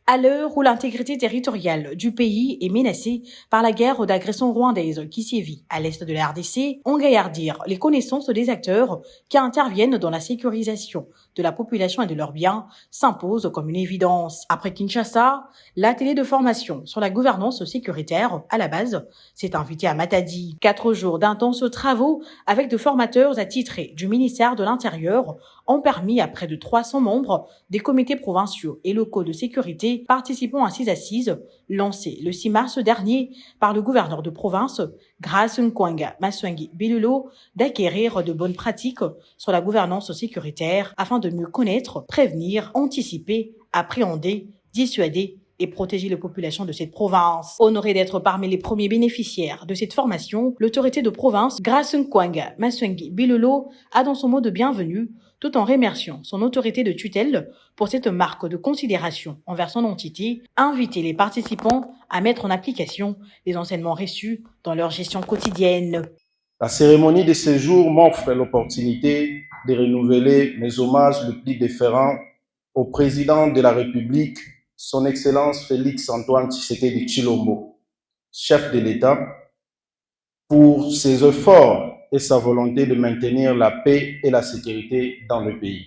À l'heure où l'intégrité territoriale du pays est menacée par la guerre d'agression rwandaise qui sévit à l'est de la RDC, on gaillardir les connaissances des acteurs qui interviennent dans la sécurisation de la population et de leurs biens s'impose comme une évidence. Après Kinshasa, l'atelier de formation sur la gouvernance sécuritaire, à la base, s'est invité à Matadi. 4 jours d'intenses travaux avec de formateurs attitrés du ministère de l'Intérieur ont permis à près de 300 membres des comités provinciaux et locaux de sécurité participant à ces assises lancées le 6 mars dernier par le gouverneur de province, Grace Nkwanga Maswangi Bilulo, d'acquérir de bonnes pratiques sur la gouvernance sécuritaire afin de mieux connaître, prévenir, anticiper, appréhender, dissuader et protéger les populations de cette province. Honoré d'être parmi les premiers bénéficiaires de cette formation, l'autorité de province, Grace Nkwanga Maswangi Bilulo, a dans son mot de bienvenue tout en remerciant son autorité de tutelle pour cette marque de considération envers son entité, invité les participants à mettre en application les enseignements reçus dans leur gestion quotidienne. La cérémonie de ce jour m'offre l'opportunité de renouveler mes hommages les plus déférents au président de la République, son Excellence Félix-Antoine Tshisekedi Tshilombo, chef de l'État, pour ses efforts et sa volonté de maintenir la paix et la sécurité dans le pays.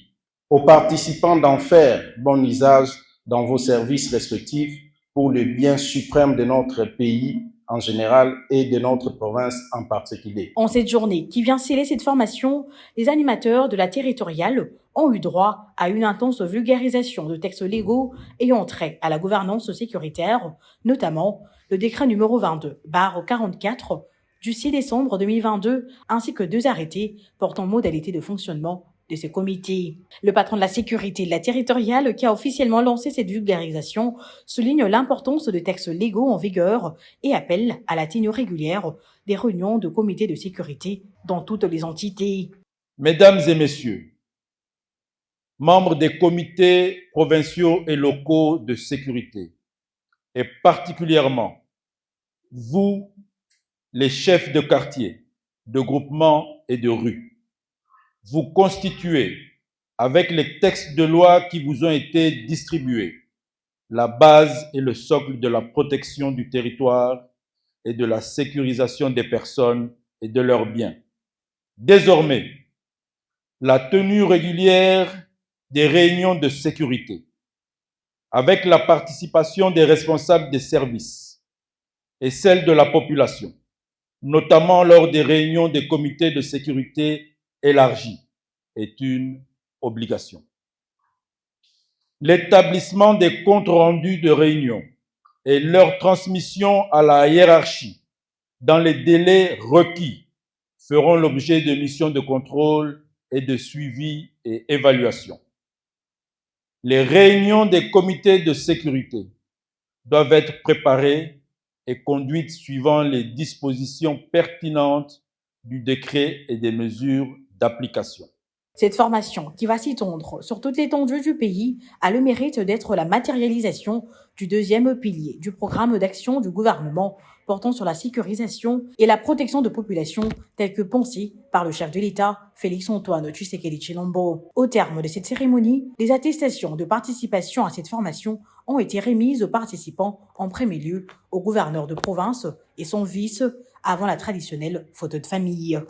Aux participants d'en faire bon usage dans vos services respectifs pour le bien suprême de notre pays en général et de notre province en particulier. En cette journée qui vient sceller cette formation, les animateurs de la territoriale ont eu droit à une intense vulgarisation de textes légaux ayant trait à la gouvernance sécuritaire, notamment le décret numéro 22/44 du 6 décembre 2022, ainsi que 2 arrêtés portant modalité de fonctionnement de ces comités. Le patron de la sécurité de la territoriale, qui a officiellement lancé cette vulgarisation, souligne l'importance des textes légaux en vigueur et appelle à la tenue régulière des réunions de comités de sécurité dans toutes les entités. Mesdames et messieurs, membres des comités provinciaux et locaux de sécurité, et particulièrement vous, les chefs de quartier, de groupement et de rue, vous constituez, avec les textes de loi qui vous ont été distribués, la base et le socle de la protection du territoire et de la sécurisation des personnes et de leurs biens. Désormais, la tenue régulière des réunions de sécurité, avec la participation des responsables des services et celle de la population, notamment lors des réunions des comités de sécurité élargis, est une obligation. L'établissement des comptes rendus de réunion et leur transmission à la hiérarchie dans les délais requis feront l'objet de missions de contrôle et de suivi et évaluation. Les réunions des comités de sécurité doivent être préparées et conduites suivant les dispositions pertinentes du décret et des mesures d'application. Cette formation, qui va s'étendre sur toute l'étendue du pays, a le mérite d'être la matérialisation du 2e pilier du programme d'action du gouvernement portant sur la sécurisation et la protection de populations tel que pensé par le chef de l'État, Félix-Antoine Tshisekedi Tshilombo. Au terme de cette cérémonie, les attestations de participation à cette formation ont été remises aux participants, en premier lieu au gouverneur de province et son vice, avant la traditionnelle photo de famille.